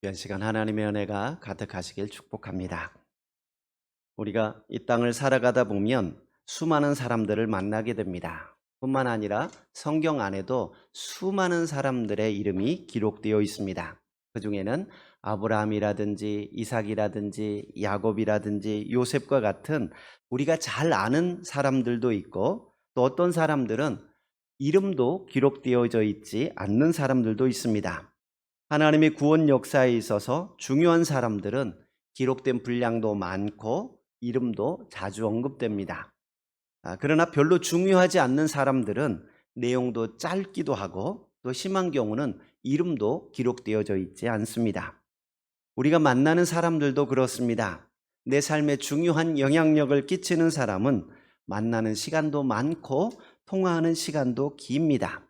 귀한 시간 하나님의 은혜가 가득하시길 축복합니다. 우리가 이 땅을 살아가다 보면 수많은 사람들을 만나게 됩니다. 뿐만 아니라 성경 안에도 수많은 사람들의 이름이 기록되어 있습니다. 그 중에는 아브라함이라든지 이삭이라든지 야곱이라든지 요셉과 같은 우리가 잘 아는 사람들도 있고, 또 어떤 사람들은 이름도 기록되어져 있지 않는 사람들도 있습니다. 하나님의 구원 역사에 있어서 중요한 사람들은 기록된 분량도 많고 이름도 자주 언급됩니다. 그러나 별로 중요하지 않는 사람들은 내용도 짧기도 하고, 또 심한 경우는 이름도 기록되어져 있지 않습니다. 우리가 만나는 사람들도 그렇습니다. 내 삶에 중요한 영향력을 끼치는 사람은 만나는 시간도 많고 통화하는 시간도 깁니다.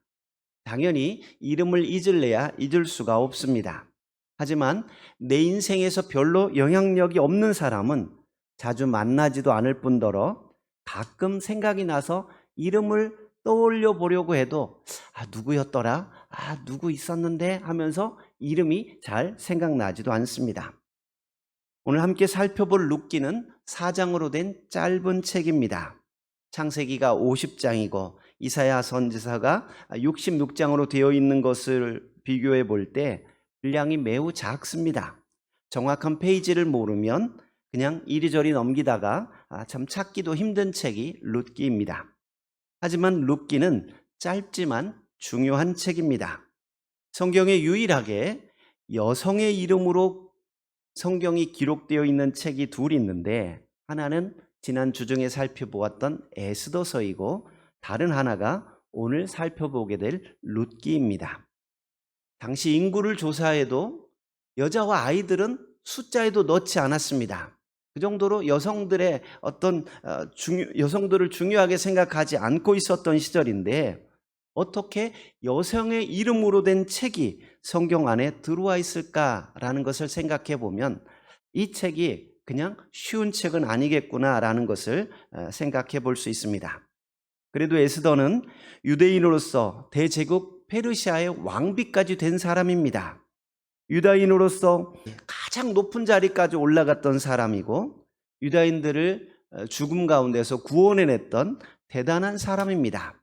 당연히 이름을 잊을래야 잊을 수가 없습니다. 하지만 내 인생에서 별로 영향력이 없는 사람은 자주 만나지도 않을 뿐더러 가끔 생각이 나서 이름을 떠올려 보려고 해도 누구였더라? 누구 있었는데? 하면서 이름이 잘 생각나지도 않습니다. 오늘 함께 살펴볼 룻기는 4장으로 된 짧은 책입니다. 창세기가 50장이고 이사야 선지서가 66장으로 되어 있는 것을 비교해 볼 때 분량이 매우 작습니다. 정확한 페이지를 모르면 그냥 이리저리 넘기다가 참 찾기도 힘든 책이 룻기입니다. 하지만 룻기는 짧지만 중요한 책입니다. 성경에 유일하게 여성의 이름으로 성경이 기록되어 있는 책이 둘이 있는데, 하나는 지난 주중에 살펴보았던 에스더서이고 다른 하나가 오늘 살펴보게 될 룻기입니다. 당시 인구를 조사해도 여자와 아이들은 숫자에도 넣지 않았습니다. 그 정도로 여성들의 여성들을 중요하게 생각하지 않고 있었던 시절인데, 어떻게 여성의 이름으로 된 책이 성경 안에 들어와 있을까라는 것을 생각해 보면 이 책이 그냥 쉬운 책은 아니겠구나라는 것을 생각해 볼 수 있습니다. 그래도 에스더는 유대인으로서 대제국 페르시아의 왕비까지 된 사람입니다. 유다인으로서 가장 높은 자리까지 올라갔던 사람이고, 유다인들을 죽음 가운데서 구원해냈던 대단한 사람입니다.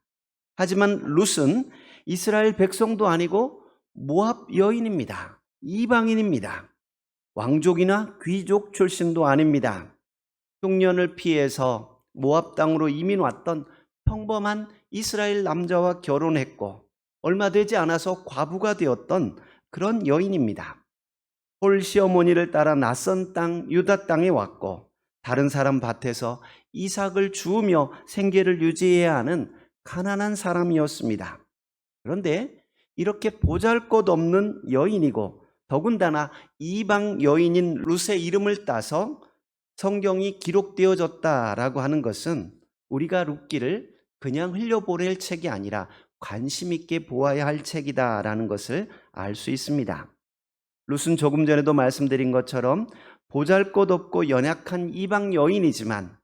하지만 룻은 이스라엘 백성도 아니고 모압 여인입니다. 이방인입니다. 왕족이나 귀족 출신도 아닙니다. 흉년을 피해서 모압 땅으로 이민 왔던 평범한 이스라엘 남자와 결혼했고, 얼마 되지 않아서 과부가 되었던 그런 여인입니다. 홀 시어머니를 따라 낯선 땅 유다 땅에 왔고, 다른 사람 밭에서 이삭을 주우며 생계를 유지해야 하는 가난한 사람이었습니다. 그런데 이렇게 보잘것없는 여인이고 더군다나 이방 여인인 룻의 이름을 따서 성경이 기록되어졌다라고 하는 것은 우리가 룻기를 그냥 흘려보낼 책이 아니라 관심 있게 보아야 할 책이다라는 것을 알 수 있습니다. 룻은 조금 전에도 말씀드린 것처럼 보잘것없고 연약한 이방 여인이지만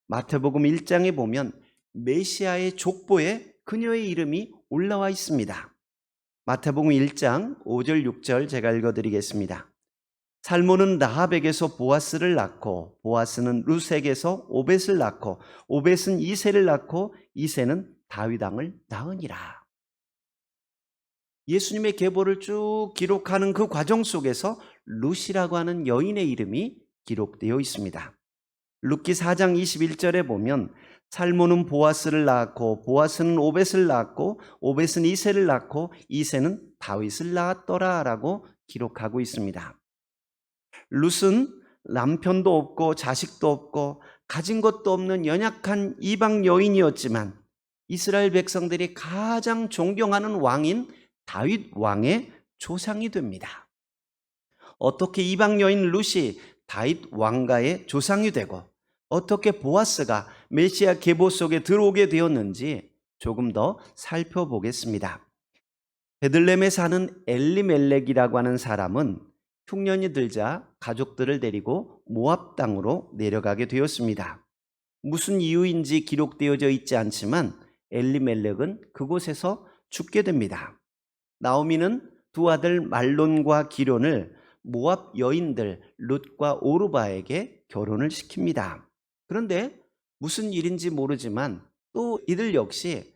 마태복음 1장에 보면 메시아의 족보에 그녀의 이름이 올라와 있습니다. 마태복음 1장 5절 6절 제가 읽어드리겠습니다. 살몬은 라합에게서 보아스를 낳고, 보아스는 룻에게서 오벳을 낳고, 오벳은 이새를 낳고, 이새는 다윗 왕을 낳으니라. 예수님의 계보를 쭉 기록하는 그 과정 속에서 룻이라고 하는 여인의 이름이 기록되어 있습니다. 룻기 4장 21절에 보면 살몬은 보아스를 낳았고, 보아스는 오벳을 낳았고, 오벳은 이새를 낳고, 이새는 다윗을 낳았더라 라고 기록하고 있습니다. 룻은 남편도 없고 자식도 없고 가진 것도 없는 연약한 이방 여인이었지만 이스라엘 백성들이 가장 존경하는 왕인 다윗 왕의 조상이 됩니다. 어떻게 이방 여인 룻이 다윗 왕가의 조상이 되고 어떻게 보아스가 메시아 계보 속에 들어오게 되었는지 조금 더 살펴보겠습니다. 베들레헴에 사는 엘리멜렉이라고 하는 사람은 흉년이 들자 가족들을 데리고 모압 땅으로 내려가게 되었습니다. 무슨 이유인지 기록되어져 있지 않지만 엘리멜렉은 그곳에서 죽게 됩니다. 나오미는 두 아들 말론과 기론을 모압 여인들 룻과 오르바에게 결혼을 시킵니다. 그런데 무슨 일인지 모르지만 또 이들 역시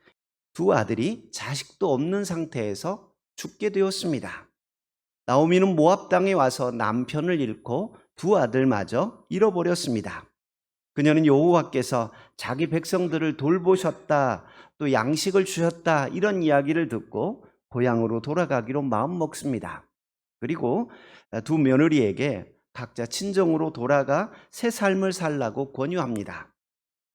두 아들이 자식도 없는 상태에서 죽게 되었습니다. 나오미는 모압 땅에 와서 남편을 잃고 두 아들마저 잃어버렸습니다. 그녀는 여호와께서 자기 백성들을 돌보셨다, 또 양식을 주셨다, 이런 이야기를 듣고 고향으로 돌아가기로 마음먹습니다. 그리고 두 며느리에게 각자 친정으로 돌아가 새 삶을 살라고 권유합니다.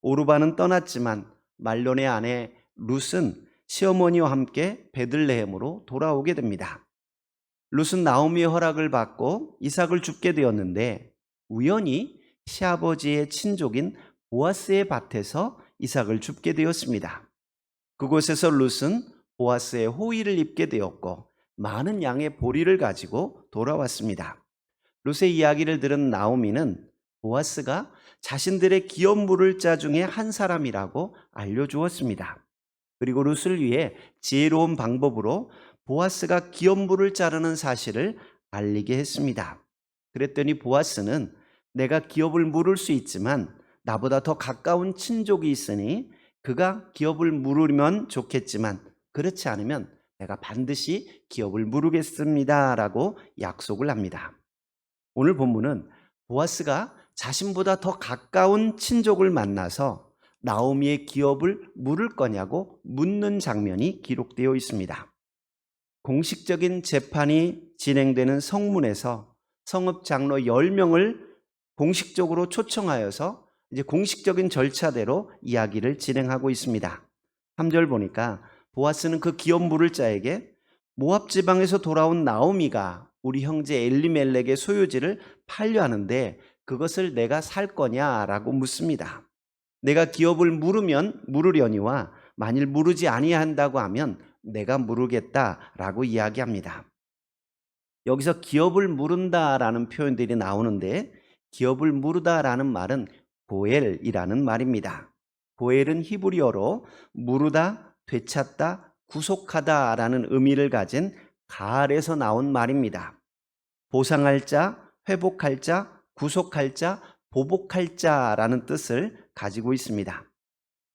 오르바는 떠났지만 말론의 아내 룻은 시어머니와 함께 베들레헴으로 돌아오게 됩니다. 룻은 나오미의 허락을 받고 이삭을 줍게 되었는데 우연히 시아버지의 친족인 보아스의 밭에서 이삭을 줍게 되었습니다. 그곳에서 룻은 보아스의 호의를 입게 되었고 많은 양의 보리를 가지고 돌아왔습니다. 룻의 이야기를 들은 나오미는 보아스가 자신들의 기업 물을 자 중에 한 사람이라고 알려주었습니다. 그리고 룻을 위해 지혜로운 방법으로 보아스가 기업 물을 자르는 사실을 알리게 했습니다. 그랬더니 보아스는 내가 기업을 물을 수 있지만 나보다 더 가까운 친족이 있으니 그가 기업을 물으면 좋겠지만 그렇지 않으면 내가 반드시 기업을 물으겠습니다 라고 약속을 합니다. 오늘 본문은 보아스가 자신보다 더 가까운 친족을 만나서 나오미의 기업을 물을 거냐고 묻는 장면이 기록되어 있습니다. 공식적인 재판이 진행되는 성문에서 성읍 장로 10명을 공식적으로 초청하여서 이제 공식적인 절차대로 이야기를 진행하고 있습니다. 3절 보니까 보아스는 그 기업 물을 자에게 모압 지방에서 돌아온 나오미가 우리 형제 엘리멜렉의 소유지를 팔려 하는데 그것을 내가 살 거냐라고 묻습니다. 내가 기업을 물으려니와 만일 물으지 아니한다고 하면 내가 물으겠다라고 이야기합니다. 여기서 기업을 물은다라는 표현들이 나오는데 기업을 물으다라는 말은 고엘이라는 말입니다. 고엘은 히브리어로 물으다, 되찾다, 구속하다라는 의미를 가진 가알에서 나온 말입니다. 보상할 자, 회복할 자, 구속할 자, 보복할 자라는 뜻을 가지고 있습니다.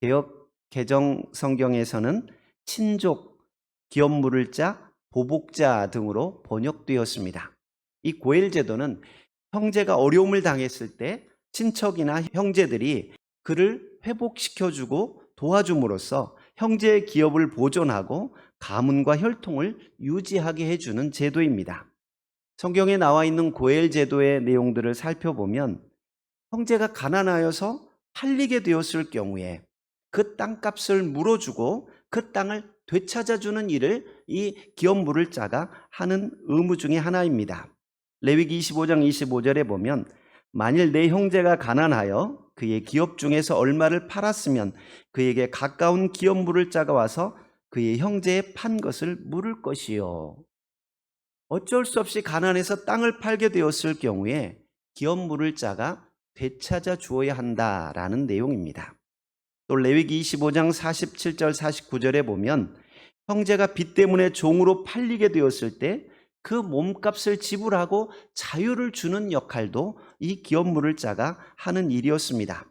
개역 개정 성경에서는 친족, 기업 물을 자, 보복자 등으로 번역되었습니다. 이 고엘 제도는 형제가 어려움을 당했을 때 친척이나 형제들이 그를 회복시켜주고 도와줌으로써 형제의 기업을 보존하고 가문과 혈통을 유지하게 해주는 제도입니다. 성경에 나와 있는 고엘 제도의 내용들을 살펴보면 형제가 가난하여서 팔리게 되었을 경우에 그 땅값을 물어주고 그 땅을 되찾아주는 일을 이 기업 물을 자가 하는 의무 중에 하나입니다. 레위기 25장 25절에 보면 만일 내 형제가 가난하여 그의 기업 중에서 얼마를 팔았으면 그에게 가까운 기업 물을 자가 와서 그의 형제의 판 것을 물을 것이요. 어쩔 수 없이 가난해서 땅을 팔게 되었을 경우에 기업 물을 자가 되찾아 주어야 한다라는 내용입니다. 또 레위기 25장 47절 49절에 보면 형제가 빚 때문에 종으로 팔리게 되었을 때 그 몸값을 지불하고 자유를 주는 역할도 이 기업 물을 자가 하는 일이었습니다.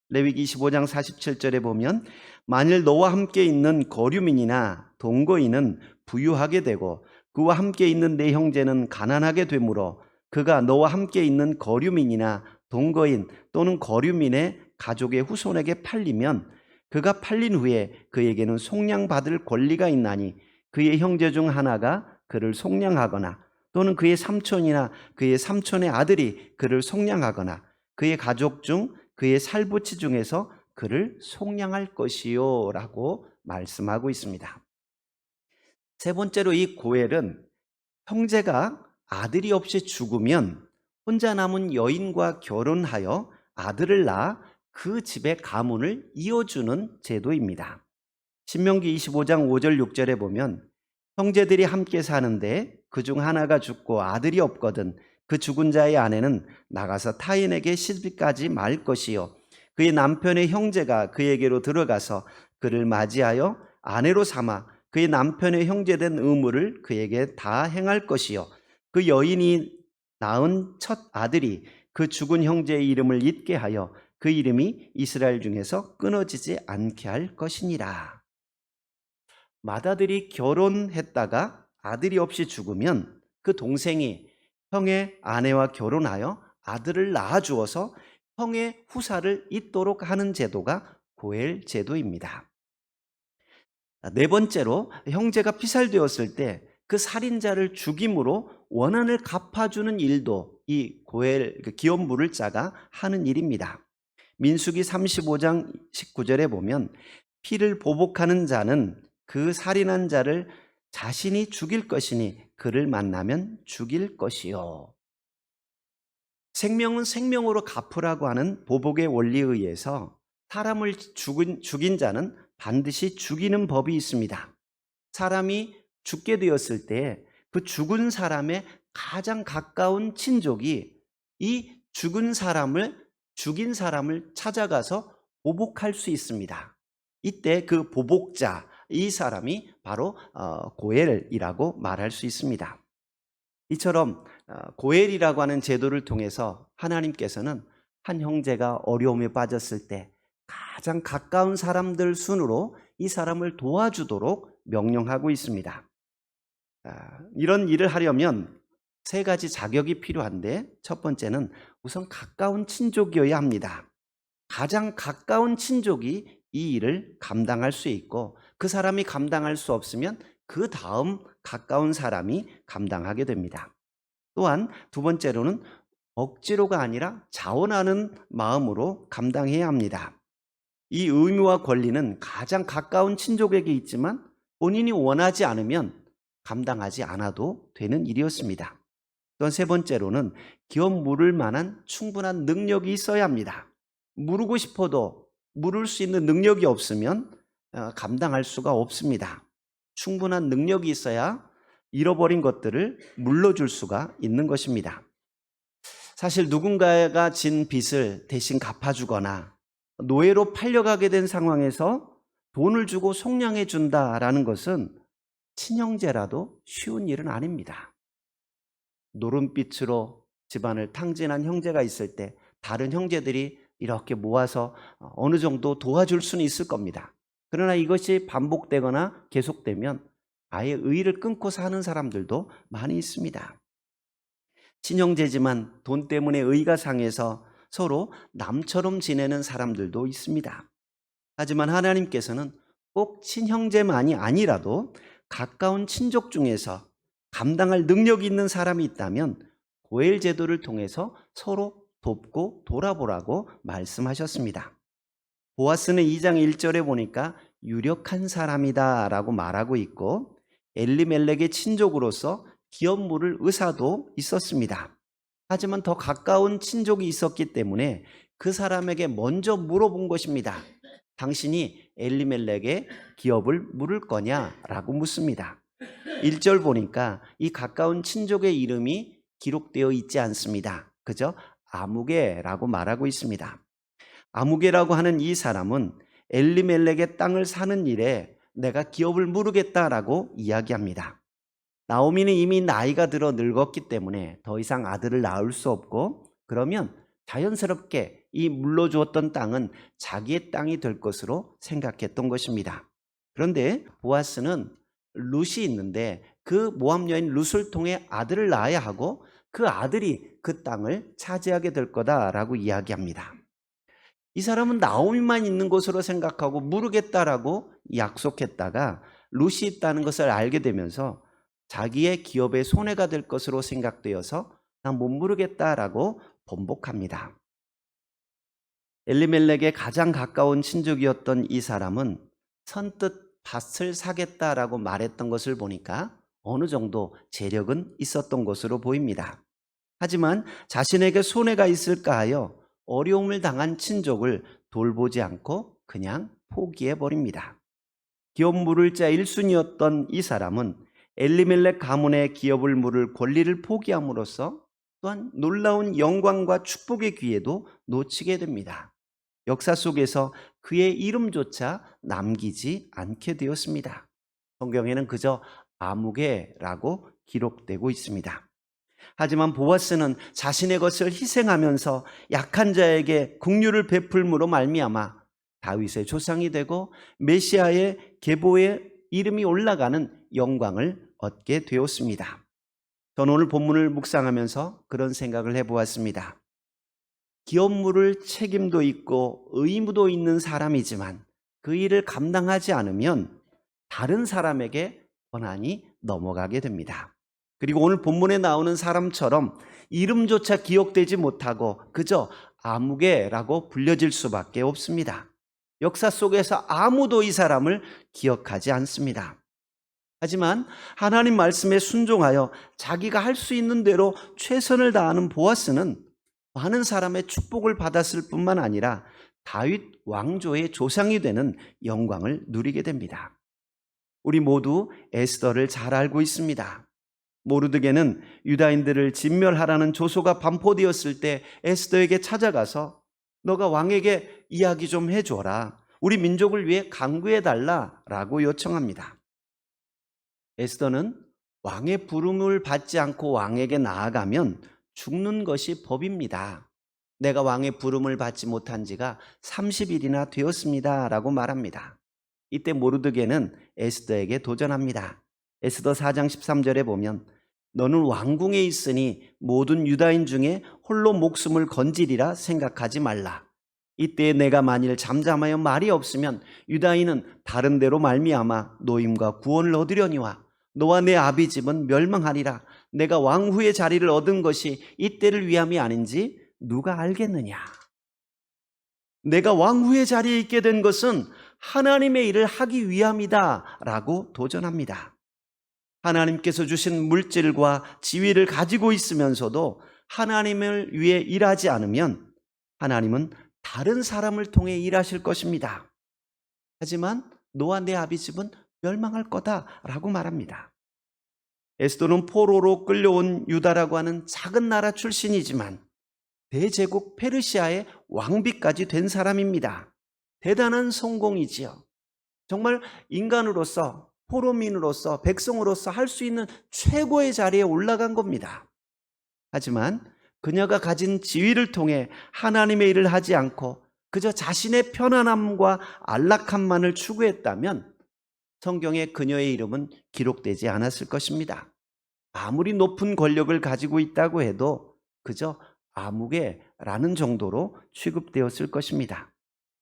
레위기 25장 47절에 보면 만일 너와 함께 있는 거류민이나 동거인은 부유하게 되고 그와 함께 있는 내 형제는 가난하게 되므로 그가 너와 함께 있는 거류민이나 동거인 또는 거류민의 가족의 후손에게 팔리면 그가 팔린 후에 그에게는 속량받을 권리가 있나니 그의 형제 중 하나가 그를 속량하거나 또는 그의 삼촌이나 그의 삼촌의 아들이 그를 속량하거나 그의 가족 중 그의 살부치 중에서 그를 속량할 것이요 라고 말씀하고 있습니다. 세 번째로 이 고엘은 형제가 아들이 없이 죽으면 혼자 남은 여인과 결혼하여 아들을 낳아 그 집의 가문을 이어주는 제도입니다. 신명기 25장 5절 6절에 보면 형제들이 함께 사는데 그중 하나가 죽고 아들이 없거든 그 죽은 자의 아내는 나가서 타인에게 시집가지 말 것이요 그의 남편의 형제가 그에게로 들어가서 그를 맞이하여 아내로 삼아 그의 남편의 형제된 의무를 그에게 다 행할 것이요 그 여인이 낳은 첫 아들이 그 죽은 형제의 이름을 잊게 하여 그 이름이 이스라엘 중에서 끊어지지 않게 할 것이니라. 맏아들이 결혼했다가 아들이 없이 죽으면 그 동생이 형의 아내와 결혼하여 아들을 낳아주어서 형의 후사를 잇도록 하는 제도가 고엘 제도입니다. 네 번째로, 형제가 피살되었을 때 그 살인자를 죽임으로 원한을 갚아주는 일도 이 고엘, 기업 물을 자가 하는 일입니다. 민수기 35장 19절에 보면 피를 보복하는 자는 그 살인한 자를 자신이 죽일 것이니 그를 만나면 죽일 것이요. 생명은 생명으로 갚으라고 하는 보복의 원리에 의해서 사람을 죽인 자는 반드시 죽이는 법이 있습니다. 사람이 죽게 되었을 때 그 죽은 사람의 가장 가까운 친족이 이 죽인 사람을 찾아가서 보복할 수 있습니다. 이때 그 보복자, 이 사람이 바로 고엘이라고 말할 수 있습니다. 이처럼 고엘이라고 하는 제도를 통해서 하나님께서는 한 형제가 어려움에 빠졌을 때 가장 가까운 사람들 순으로 이 사람을 도와주도록 명령하고 있습니다. 이런 일을 하려면 세 가지 자격이 필요한데, 첫 번째는 우선 가까운 친족이어야 합니다. 가장 가까운 친족이 이 일을 감당할 수 있고, 그 사람이 감당할 수 없으면 그 다음 가까운 사람이 감당하게 됩니다. 또한 두 번째로는 억지로가 아니라 자원하는 마음으로 감당해야 합니다. 이 의무와 권리는 가장 가까운 친족에게 있지만 본인이 원하지 않으면 감당하지 않아도 되는 일이었습니다. 또한 세 번째로는 기업 물을 만한 충분한 능력이 있어야 합니다. 물고 싶어도 물을 수 있는 능력이 없으면 감당할 수가 없습니다. 충분한 능력이 있어야 잃어버린 것들을 물러줄 수가 있는 것입니다. 사실 누군가가 진 빚을 대신 갚아주거나 노예로 팔려가게 된 상황에서 돈을 주고 속량해 준다라는 것은 친형제라도 쉬운 일은 아닙니다. 노름빛으로 집안을 탕진한 형제가 있을 때 다른 형제들이 이렇게 모아서 어느 정도 도와줄 수는 있을 겁니다. 그러나 이것이 반복되거나 계속되면 아예 의의를 끊고 사는 사람들도 많이 있습니다. 친형제지만 돈 때문에 의가 상해서 서로 남처럼 지내는 사람들도 있습니다. 하지만 하나님께서는 꼭 친형제만이 아니라도 가까운 친족 중에서 감당할 능력이 있는 사람이 있다면 고엘 제도를 통해서 서로 돕고 돌아보라고 말씀하셨습니다. 보아스는 2장 1절에 보니까 유력한 사람이다 라고 말하고 있고, 엘리멜렉의 친족으로서 기업 물을 의사도 있었습니다. 하지만 더 가까운 친족이 있었기 때문에 그 사람에게 먼저 물어본 것입니다. 당신이 엘리멜렉의 기업을 물을 거냐라고 묻습니다. 1절 보니까 이 가까운 친족의 이름이 기록되어 있지 않습니다. 그저 아무개라고 말하고 있습니다. 아무개라고 하는 이 사람은 엘리멜렉의 땅을 사는 일에 내가 기업을 물으겠다라고 이야기합니다. 나오미는 이미 나이가 들어 늙었기 때문에 더 이상 아들을 낳을 수 없고, 그러면 자연스럽게 이 물러주었던 땅은 자기의 땅이 될 것으로 생각했던 것입니다. 그런데 보아스는 룻이 있는데 그 모압 여인 룻을 통해 아들을 낳아야 하고 그 아들이 그 땅을 차지하게 될 거다라고 이야기합니다. 이 사람은 나오미만 있는 것으로 생각하고 물으겠다라고 약속했다가 룻이 있다는 것을 알게 되면서 자기의 기업에 손해가 될 것으로 생각되어서 난 못 물으겠다라고 번복합니다. 엘리멜렉의 가장 가까운 친족이었던 이 사람은 선뜻 밭을 사겠다라고 말했던 것을 보니까 어느 정도 재력은 있었던 것으로 보입니다. 하지만 자신에게 손해가 있을까 하여 어려움을 당한 친족을 돌보지 않고 그냥 포기해버립니다. 기업 물을 자 1순위였던 이 사람은 엘리멜렉 가문의 기업을 물을 권리를 포기함으로써 또한 놀라운 영광과 축복의 기회도 놓치게 됩니다. 역사 속에서 그의 이름조차 남기지 않게 되었습니다. 성경에는 그저 아무개라고 기록되고 있습니다. 하지만 보아스는 자신의 것을 희생하면서 약한 자에게 긍휼을 베풀므로 말미암아 다윗의 조상이 되고 메시아의 계보의 이름이 올라가는 영광을 얻게 되었습니다. 저는 오늘 본문을 묵상하면서 그런 생각을 해보았습니다. 기업 물을 책임도 있고 의무도 있는 사람이지만 그 일을 감당하지 않으면 다른 사람에게 권한이 넘어가게 됩니다. 그리고 오늘 본문에 나오는 사람처럼 이름조차 기억되지 못하고 그저 아무개라고 불려질 수밖에 없습니다. 역사 속에서 아무도 이 사람을 기억하지 않습니다. 하지만 하나님 말씀에 순종하여 자기가 할 수 있는 대로 최선을 다하는 보아스는 많은 사람의 축복을 받았을 뿐만 아니라 다윗 왕조의 조상이 되는 영광을 누리게 됩니다. 우리 모두 에스더를 잘 알고 있습니다. 모르드게는 유다인들을 진멸하라는 조소가 반포되었을 때 에스더에게 찾아가서 너가 왕에게 이야기 좀 해줘라. 우리 민족을 위해 간구해달라라고 요청합니다. 에스더는 왕의 부름을 받지 않고 왕에게 나아가면 죽는 것이 법입니다. 내가 왕의 부름을 받지 못한 지가 30일이나 되었습니다. 라고 말합니다. 이때 모르드게는 에스더에게 도전합니다. 에스더 4장 13절에 보면 너는 왕궁에 있으니 모든 유다인 중에 홀로 목숨을 건지리라 생각하지 말라. 이때 내가 만일 잠잠하여 말이 없으면 유다인은 다른 데로 말미암아 노임과 구원을 얻으려니와 너와 내 아비 집은 멸망하리라. 내가 왕후의 자리를 얻은 것이 이때를 위함이 아닌지 누가 알겠느냐. 내가 왕후의 자리에 있게 된 것은 하나님의 일을 하기 위함이다 라고 도전합니다. 하나님께서 주신 물질과 지위를 가지고 있으면서도 하나님을 위해 일하지 않으면 하나님은 다른 사람을 통해 일하실 것입니다. 하지만 너와 내 아비 집은 멸망할 거다라고 말합니다. 에스더는 포로로 끌려온 유다라고 하는 작은 나라 출신이지만 대제국 페르시아의 왕비까지 된 사람입니다. 대단한 성공이지요. 정말 인간으로서, 포로민으로서, 백성으로서 할 수 있는 최고의 자리에 올라간 겁니다. 하지만 그녀가 가진 지위를 통해 하나님의 일을 하지 않고 그저 자신의 편안함과 안락함만을 추구했다면 성경에 그녀의 이름은 기록되지 않았을 것입니다. 아무리 높은 권력을 가지고 있다고 해도 그저 아무개라는 정도로 취급되었을 것입니다.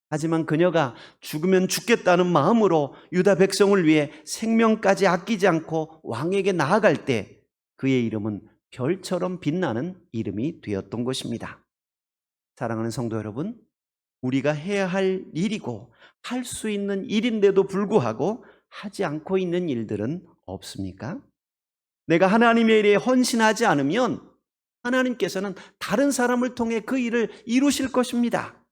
하지만 그녀가 죽으면 죽겠다는 마음으로 유다 백성을 위해 생명까지 아끼지 않고 왕에게 나아갈 때 그의 이름은 별처럼 빛나는 이름이 되었던 것입니다. 사랑하는 성도 여러분, 우리가 해야 할 일이고 할 수 있는 일인데도 불구하고 하지 않고 있는 일들은 없습니까? 내가 하나님의 일에 헌신하지 않으면 하나님께서는 다른 사람을 통해 그 일을 이루실 것입니다.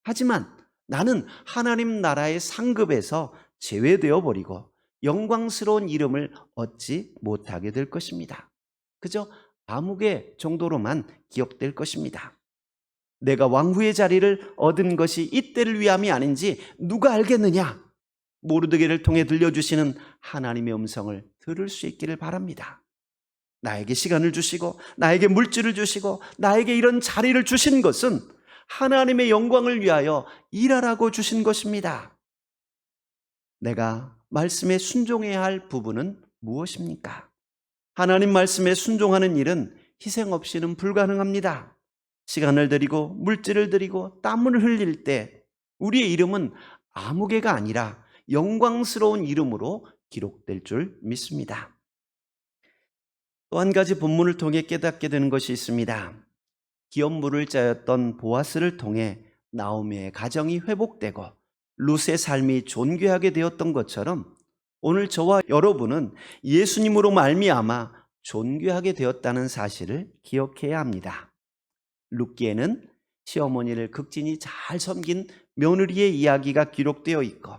하지만 나는 하나님 나라의 상급에서 제외되어 버리고 영광스러운 이름을 얻지 못하게 될 것입니다. 그저 아무개 정도로만 기억될 것입니다. 내가 왕후의 자리를 얻은 것이 이때를 위함이 아닌지 누가 알겠느냐? 모르드게를 통해 들려주시는 하나님의 음성을 들을 수 있기를 바랍니다. 나에게 시간을 주시고 나에게 물질을 주시고 나에게 이런 자리를 주신 것은 하나님의 영광을 위하여 일하라고 주신 것입니다. 내가 말씀에 순종해야 할 부분은 무엇입니까? 하나님 말씀에 순종하는 일은 희생 없이는 불가능합니다. 시간을 들이고 물질을 들이고 땀을 흘릴 때 우리의 이름은 아무개가 아니라 영광스러운 이름으로 기록될 줄 믿습니다. 또 한 가지 본문을 통해 깨닫게 되는 것이 있습니다. 기업물을 짜였던 보아스를 통해 나오미의 가정이 회복되고 룻의 삶이 존귀하게 되었던 것처럼 오늘 저와 여러분은 예수님으로 말미암아 존귀하게 되었다는 사실을 기억해야 합니다. 룻기에는 시어머니를 극진히 잘 섬긴 며느리의 이야기가 기록되어 있고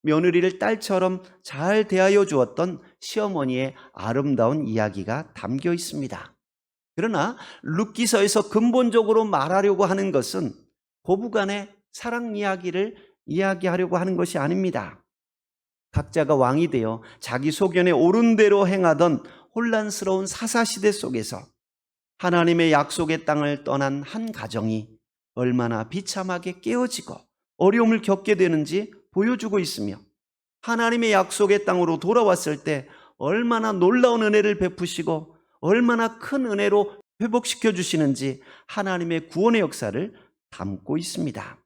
며느리를 딸처럼 잘 대하여 주었던 시어머니의 아름다운 이야기가 담겨 있습니다. 그러나 룻기서에서 근본적으로 말하려고 하는 것은 고부간의 사랑 이야기를 이야기하려고 하는 것이 아닙니다. 각자가 왕이 되어 자기 소견에 옳은 대로 행하던 혼란스러운 사사시대 속에서 하나님의 약속의 땅을 떠난 한 가정이 얼마나 비참하게 깨어지고 어려움을 겪게 되는지 보여주고 있으며, 하나님의 약속의 땅으로 돌아왔을 때 얼마나 놀라운 은혜를 베푸시고 얼마나 큰 은혜로 회복시켜 주시는지 하나님의 구원의 역사를 담고 있습니다.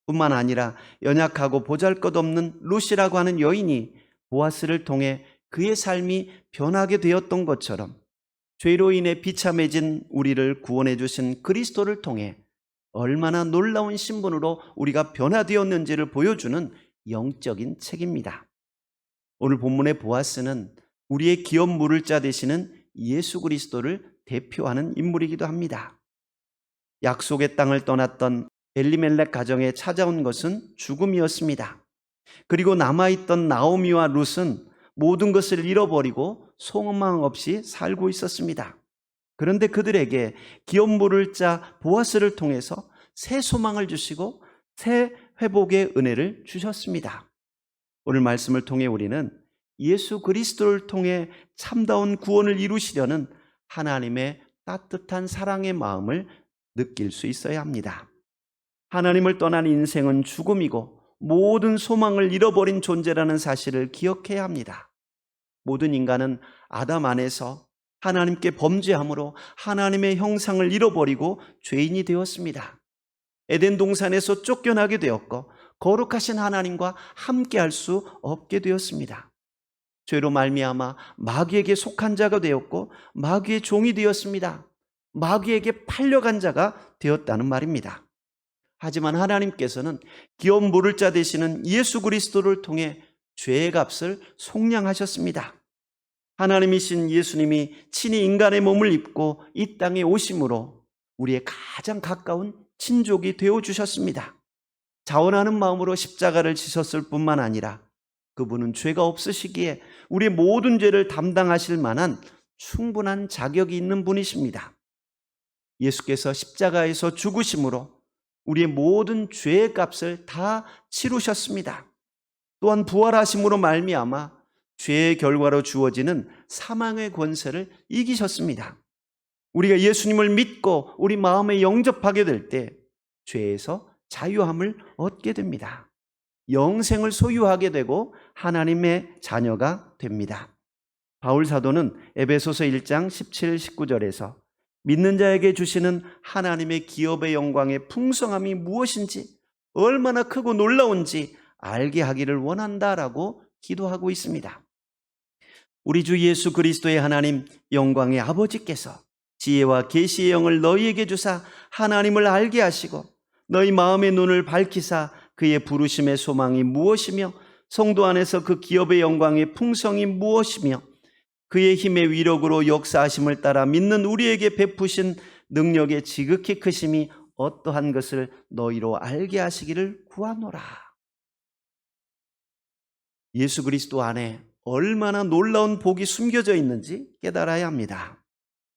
뿐만 아니라 연약하고 보잘것없는 룻이라고 하는 여인이 보아스를 통해 그의 삶이 변하게 되었던 것처럼, 죄로 인해 비참해진 우리를 구원해 주신 그리스도를 통해 얼마나 놀라운 신분으로 우리가 변화되었는지를 보여주는 영적인 책입니다. 오늘 본문의 보아스는 우리의 기업 물을 자 되시는 예수 그리스도를 대표하는 인물이기도 합니다. 약속의 땅을 떠났던 엘리멜렉 가정에 찾아온 것은 죽음이었습니다. 그리고 남아있던 나오미와 룻은 모든 것을 잃어버리고 소망 없이 살고 있었습니다. 그런데 그들에게 기업 물을 자 보아스를 통해서 새 소망을 주시고 새 회복의 은혜를 주셨습니다. 오늘 말씀을 통해 우리는 예수 그리스도를 통해 참다운 구원을 이루시려는 하나님의 따뜻한 사랑의 마음을 느낄 수 있어야 합니다. 하나님을 떠난 인생은 죽음이고 모든 소망을 잃어버린 존재라는 사실을 기억해야 합니다. 모든 인간은 아담 안에서 하나님께 범죄함으로 하나님의 형상을 잃어버리고 죄인이 되었습니다. 에덴 동산에서 쫓겨나게 되었고 거룩하신 하나님과 함께할 수 없게 되었습니다. 죄로 말미암아 마귀에게 속한 자가 되었고 마귀의 종이 되었습니다. 마귀에게 팔려간 자가 되었다는 말입니다. 하지만 하나님께서는 기업 물을 자 되시는 예수 그리스도를 통해 죄의 값을 속량하셨습니다. 하나님이신 예수님이 친히 인간의 몸을 입고 이 땅에 오심으로 우리의 가장 가까운 친족이 되어주셨습니다. 자원하는 마음으로 십자가를 지셨을 뿐만 아니라 그분은 죄가 없으시기에 우리의 모든 죄를 담당하실 만한 충분한 자격이 있는 분이십니다. 예수께서 십자가에서 죽으심으로 우리의 모든 죄의 값을 다 치르셨습니다. 또한 부활하심으로 말미암아 죄의 결과로 주어지는 사망의 권세를 이기셨습니다. 우리가 예수님을 믿고 우리 마음에 영접하게 될 때 죄에서 자유함을 얻게 됩니다. 영생을 소유하게 되고 하나님의 자녀가 됩니다. 바울 사도는 에베소서 1장 17, 19절에서 믿는 자에게 주시는 하나님의 기업의 영광의 풍성함이 무엇인지 얼마나 크고 놀라운지 알게 하기를 원한다라고 기도하고 있습니다. 우리 주 예수 그리스도의 하나님 영광의 아버지께서 지혜와 계시의 영을 너희에게 주사 하나님을 알게 하시고 너희 마음의 눈을 밝히사 그의 부르심의 소망이 무엇이며 성도 안에서 그 기업의 영광의 풍성이 무엇이며 그의 힘의 위력으로 역사하심을 따라 믿는 우리에게 베푸신 능력의 지극히 크심이 어떠한 것을 너희로 알게 하시기를 구하노라. 예수 그리스도 안에 얼마나 놀라운 복이 숨겨져 있는지 깨달아야 합니다.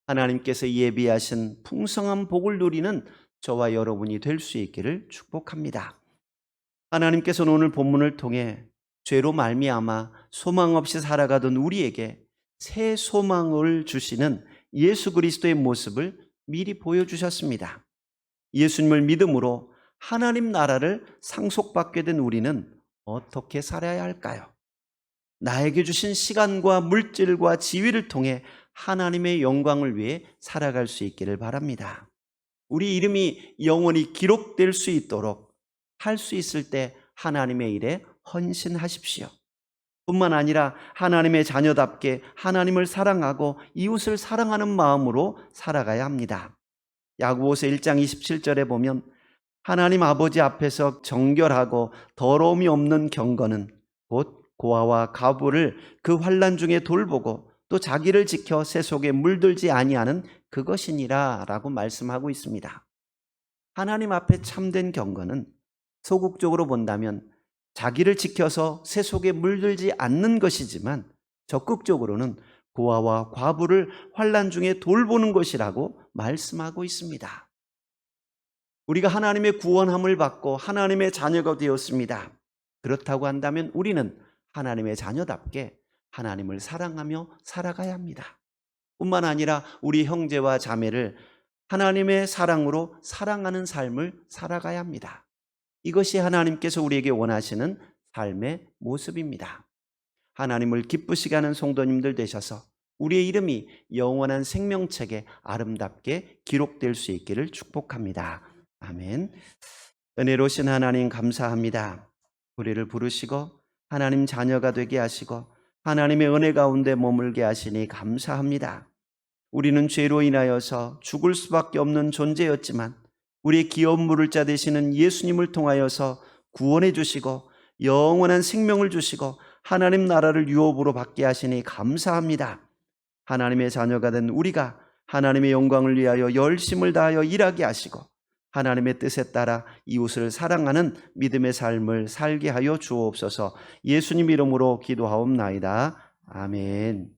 하나님께서 예비하신 풍성한 복을 누리는 저와 여러분이 될 수 있기를 축복합니다. 하나님께서는 오늘 본문을 통해 죄로 말미암아 소망 없이 살아가던 우리에게 새 소망을 주시는 예수 그리스도의 모습을 미리 보여주셨습니다. 예수님을 믿음으로 하나님 나라를 상속받게 된 우리는 어떻게 살아야 할까요? 나에게 주신 시간과 물질과 지위를 통해 하나님의 영광을 위해 살아갈 수 있기를 바랍니다. 우리 이름이 영원히 기록될 수 있도록 할 수 있을 때 하나님의 일에 헌신하십시오. 뿐만 아니라 하나님의 자녀답게 하나님을 사랑하고 이웃을 사랑하는 마음으로 살아가야 합니다. 야고보서 1장 27절에 보면 하나님 아버지 앞에서 정결하고 더러움이 없는 경건은 곧 고아와 과부를 그 환난 중에 돌보고 또 자기를 지켜 새 속에 물들지 아니하는 그것이니라 라고 말씀하고 있습니다. 하나님 앞에 참된 경건은 소극적으로 본다면 자기를 지켜서 새 속에 물들지 않는 것이지만 적극적으로는 고아와 과부를 환난 중에 돌보는 것이라고 말씀하고 있습니다. 우리가 하나님의 구원함을 받고 하나님의 자녀가 되었습니다. 그렇다고 한다면 우리는 하나님의 자녀답게 하나님을 사랑하며 살아가야 합니다. 뿐만 아니라 우리 형제와 자매를 하나님의 사랑으로 사랑하는 삶을 살아가야 합니다. 이것이 하나님께서 우리에게 원하시는 삶의 모습입니다. 하나님을 기쁘시게 하는 성도님들 되셔서 우리의 이름이 영원한 생명책에 아름답게 기록될 수 있기를 축복합니다. 아멘. 은혜로우신 하나님 감사합니다. 우리를 부르시고 하나님 자녀가 되게 하시고 하나님의 은혜 가운데 머물게 하시니 감사합니다. 우리는 죄로 인하여서 죽을 수밖에 없는 존재였지만 우리의 기업 물을 자 되시는 예수님을 통하여서 구원해 주시고 영원한 생명을 주시고 하나님 나라를 유업으로 받게 하시니 감사합니다. 하나님의 자녀가 된 우리가 하나님의 영광을 위하여 열심을 다하여 일하게 하시고 하나님의 뜻에 따라 이웃을 사랑하는 믿음의 삶을 살게 하여 주옵소서. 예수님 이름으로 기도하옵나이다. 아멘.